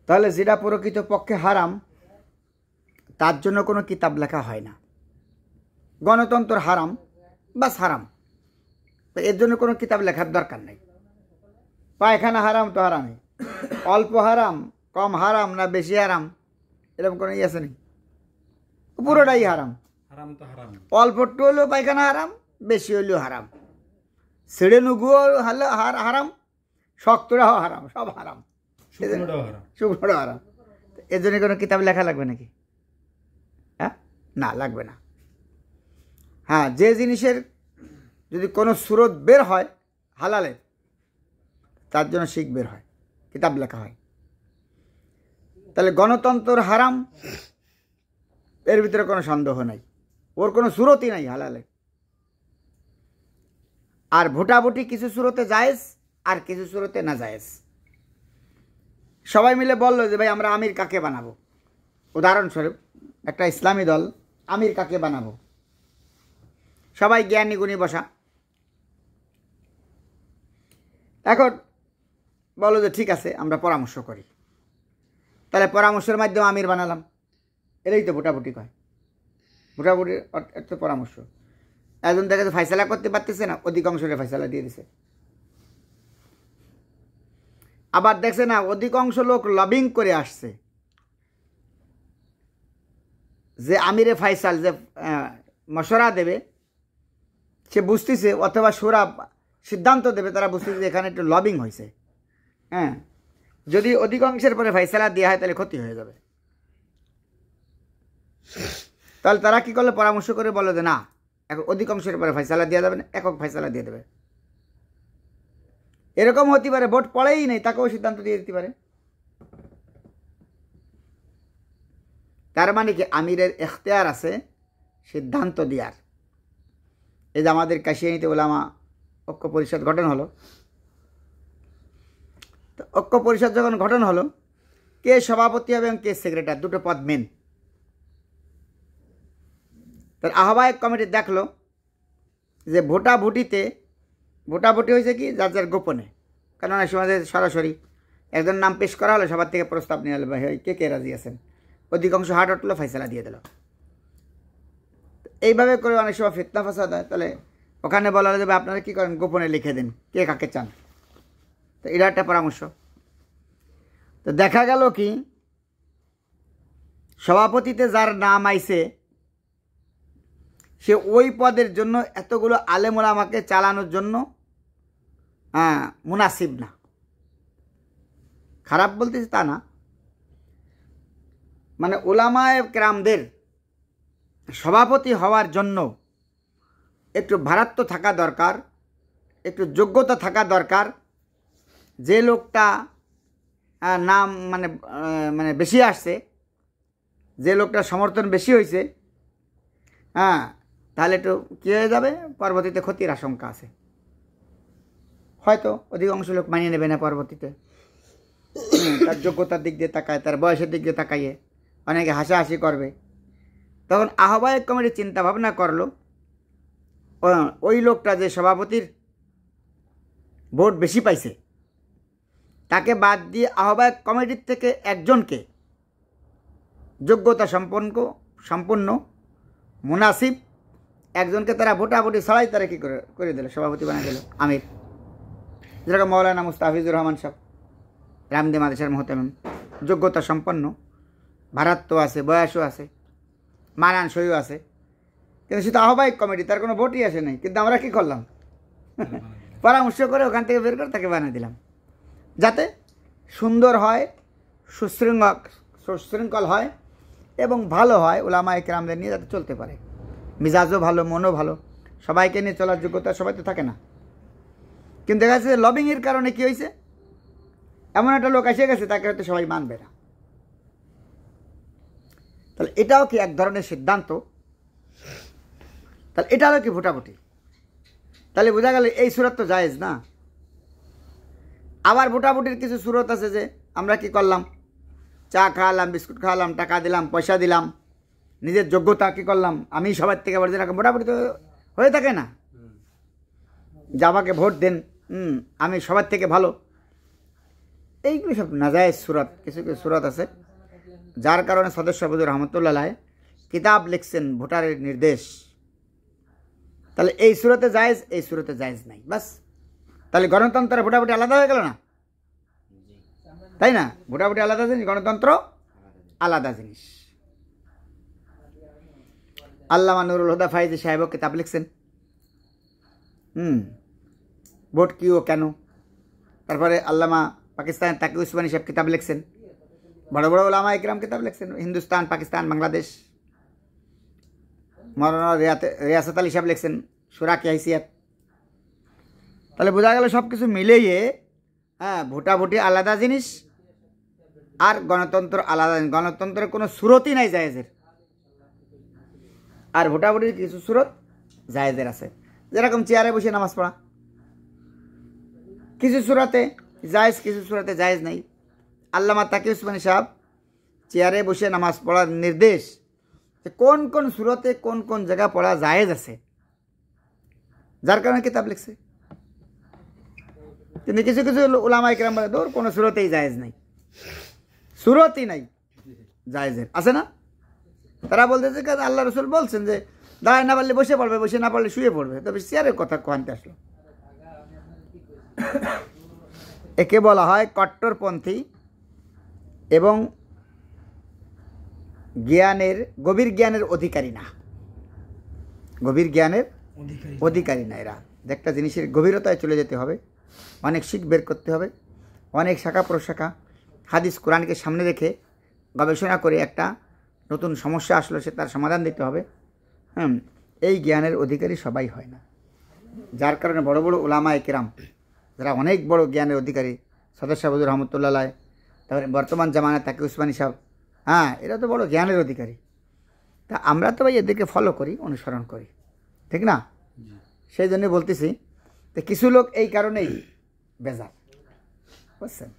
তাহলে যেটা প্রকৃত পক্ষে হারাম তার জন্য কোনো কিতাব লেখা হয় না। গণতন্ত্র হারাম, বাস হারাম, তো এর জন্য কোনো কিতাব লেখার দরকার নেই। পায়খানা হারাম তো হারামই, অল্প হারাম, কম হারাম না বেশি হারাম এরকম কোনো আছে নেই, পুরোটাই হারাম। অল্প একটু হলেও পায়খানা হারাম, বেশি হলেও হারাম, ছেড়ে নুগুও হারাম, শক্তরাও হারাম, সব হারাম, শুকনোটাও হারাম। এর জন্য কোনো কিতাব লেখা লাগবে নাকি? হ্যাঁ, না, লাগবে না। হ্যাঁ, যে জিনিসের যদি কোনো সুরত বের হয় হালালের, তার জন্য শিখ বের হয়, কিতাব লেখা হয়। তাহলে গণতন্ত্র হারাম, এর ভিতরে কোনো সন্দেহ নাই, ওর কোনো সুরতই নাই হালালে। আর ভোটাভুটি কিছু সুরতে জায়েজ আর কিছু সুরতে না জায়েজ। সবাই মিলে বললো যে ভাই আমরা আমির কাকে বানাবো, উদাহরণস্বরূপ একটা ইসলামী দল আমির কাকে বানাবো, সবাই জ্ঞানী গুণী বসা, এখন বলো যে ঠিক আছে আমরা পরামর্শ করি, তাহলে পরামর্শের মাধ্যমে আমির বানালাম, এটাই তো ভোটাভুটি কয়। ভোটাভুটির অর্থ পরামর্শ। একজন দেখে ফাইসলা করতে পারতেছে না, অধিকাংশের ফাইসলা দিয়ে দিছে। আবার দেখছে না অধিকাংশ লোক লবিং করে আসছে যে আমিরে ফাইসাল যে মশরা দেবে সে বুঝতেছে, অথবা সুরা সিদ্ধান্ত দেবে, তারা বুঝতেছে যে এখানে একটু লবিং হয়েছে। হ্যাঁ, যদি অধিকাংশের পরে ফাইসলা দেওয়া হয় তাহলে ক্ষতি হয়ে যাবে। তাহলে তারা কি করলে পরামর্শ করে বলো যে না, এখন অধিকাংশের পরে ফাইসলা দেওয়া যাবে না, একক ফাইসলা দিয়ে দেবে। এরকম হতে পারে ভোট পড়েই নেই, তাকেও সিদ্ধান্ত দিয়ে দিতে পারে। তার মানে কি আমিরের এখতিয়ার আছে সিদ্ধান্ত দেওয়ার। এই যে আমাদের কাশিয়ানীতে ওলামা ঐক্য পরিষদ গঠন হলো, তো ঐক্য পরিষদ যখন গঠন হলো, কে সভাপতি হবে এবং কে সেক্রেটারি, দুটো পদ মেন। তার আহ্বায়ক কমিটি দেখলো যে ভোটাভুটি হয়েছে কি যার যার গোপনে, কারণ অনেক সময় সরাসরি একজন নাম পেশ করা হলো, সবার থেকে প্রস্তাব নিয়ে হলো, ভাই কে কে রাজি আছেন, অধিকাংশ হাট উঠলো, ফাইসলা দিয়ে দিল। এইভাবে করে অনেক সময় ফিতনা ফাসাদ হয়। তাহলে ওখানে বলা যাবে আপনারা কী করেন, গোপনে লিখে দেন কে কাকে চান। তো এটা একটা পরামর্শ। তো দেখা গেল কি সভাপতিতে যার নাম আইছে সে ওই পদের জন্য এতগুলো আলেম ওলামাকে চালানোর জন্য মুনাসিব না। খারাপ বলতেছি তা না, মানে ওলামায়ে কেরামদের সভাপতি হওয়ার জন্য একটু ভারাত্ব থাকা দরকার, একটু যোগ্যতা থাকা দরকার। যে লোকটা নাম মানে বেশি আসছে, যে লোকটা সমর্থন বেশি হয়েছে, তাহলে একটু কী হয়ে যাবে, পরবর্তীতে ক্ষতির আশঙ্কা আছে। হয়তো অধিকাংশ লোক মানিয়ে নেবে না পরবর্তীতে, তার যোগ্যতার দিক দিয়ে তাকায়, তার বয়সের দিক দিয়ে তাকাইয়ে অনেকে হাসাহাসি করবে। তখন আহ্বায়ক কমিটি চিন্তা ভাবনা করলো ওই লোকটা যে সভাপতির ভোট বেশি পাইছে তাকে বাদ দিয়ে আহ্বায়ক কমিটির থেকে একজনকে যোগ্যতা সম্পন্ন মুনাসিব একজনকে তারা ভোটাভুটি ছাড়াই তারা কী করে দিল, সভাপতি বানিয়ে দিল আমির। যেরকম মৌলানা মুস্তাফিজুর রহমান সাহেব রামদে মাদেশের মোহতামিম, যোগ্যতা সম্পন্ন, ভারাত্ব আছে, বয়সও আছে, মানানসইও আছে, কিন্তু সেটা আহ্বায়ক কমিটি, তার কোনো ভোটই আসে নাই। কিন্তু আমরা কী করলাম, পরামর্শ করে ওখান থেকে বের করে তাকে বানিয়ে দিলাম, যাতে সুন্দর হয়, সুশৃঙ্খল হয় এবং ভালো হয়, ওলামায়ে কেরামদের নিয়ে যাতে চলতে পারে, মিজাজও ভালো, মনও ভালো, সবাইকে নিয়ে চলার যোগ্যতা সবাই তো থাকে না। কিন্তু দেখা যাচ্ছে লবিংয়ের কারণে কী হয়েছে, এমন একটা লোক এসে গেছে তাকে হয়তো সবাই মানবে না। তাহলে এটাও কি এক ধরনের সিদ্ধান্ত? তাহলে এটা হলো কি ভোটাভুটি? তাহলে বোঝা গেল এই সুরত তো জায়েজ না। আবার ভোটাভুটির কিছু সুরত আছে যে আমরা কি করলাম, চা খাওয়ালাম, বিস্কুট খাওয়ালাম, টাকা দিলাম, পয়সা দিলাম, নিজের যোগ্যতা কী করলাম, আমি সবার থেকে বলছি না, ভোটাভুটি তো হয়ে থাকে না, যে আমাকে ভোট দেন, আমি সবার থেকে ভালো, এইগুলো সব নাজায়েজ সুরত, কিছু কিছু সুরত আছে যার কারণে সদস্য হুজুর রহমতুল্লাহ কিতাব লিখছেন ভোটারের নির্দেশ। তাহলে এই সুরতে জায়েজ, এই সুরতে জায়েজ নাই, বাস। তাহলে গণতন্ত্র ভোটাভুটি আলাদা হয়ে গেল না, তাই না? ভোটাভুটি আলাদা জিনিস, গণতন্ত্র আলাদা জিনিস। আল্লামা নুরুল হুদা ফাইজি সাহেবও কিতাব লিখছেন, ভোট কি ও কেন। তারপরে আল্লামা পাকিস্তান তাকি উসমানী সাহেব কিতাব লিখছেন, বড় বড় ওলামা ইকরাম কিতাব লিখছেন, হিন্দুস্তান, পাকিস্তান, বাংলাদেশ। মৌলানা রিয়াসত আলী সাহেব লিখছেন সুরা কি হাইসিয়াত। তাহলে বোঝা গেল সব কিছু মিলিয়ে ভোটাভুটি আলাদা জিনিস আর গণতন্ত্র আলাদা জিনিস। গণতন্ত্রের কোনো সুরতই নাই জায়েজের, আর ভোটাভুটির কিছু সুরত জায়েজের আছে। যেরকম চেয়ারে বসে নামাজ পড়া, কিছু সুরাতে জায়েজ, কিছু সুরাতে জায়েজ নাই। আল্লামা তাকি উসমানী সাহেব চেয়ারে বসে নামাজ পড়ার নির্দেশ, কোন কোন সুরতে কোন কোন জায়গা পড়া জায়েজ আছে, যার কারণে কিতাব লিখছে। কিন্তু কিছু কিছু উলামা ইকরাম বলে ধর কোনো সুরতেই জায়েজ নাই, সুরতই নাই জায়েজের, আছে না? তারা বলতেছে আল্লাহ রসুল বলছেন যে দাঁড়ায় না পারলে বসে পড়বে, বসে না পারলে শুয়ে পড়বে। তবে চেয়ারের কথা কোয়ান্তে আসলো। একে বলা হয় কট্টরপন্থী এবং জ্ঞানের, গভীর জ্ঞানের অধিকারী না, গভীর জ্ঞানের অধিকারী না। এরা একটা জিনিসের গভীরতায় চলে যেতে হবে, অনেক শিখ বের করতে হবে, অনেক শাখা প্রশাখা হাদিস কোরআনকে সামনে রেখে গবেষণা করে একটা নতুন সমস্যা আসলো সে তার সমাধান দিতে হবে। এই জ্ঞানের অধিকারী সবাই হয় না, যার কারণে বড় বড় উলামায়ে কেরাম যারা অনেক বড় জ্ঞানের অধিকারী, সদস্য হুজুর রহমতুল্লাহ, তারপরে বর্তমান জামানায় তাকি উসমানী সাহেব, এরা তো বড় জ্ঞানের অধিকারী। তা আমরা তো ভাই এদেরকে ফলো করি, অনুসরণ করি, ঠিক না? সেই জন্য বলতেছি যে কিছু লোক এই কারণেই বেজার, বুঝছেন?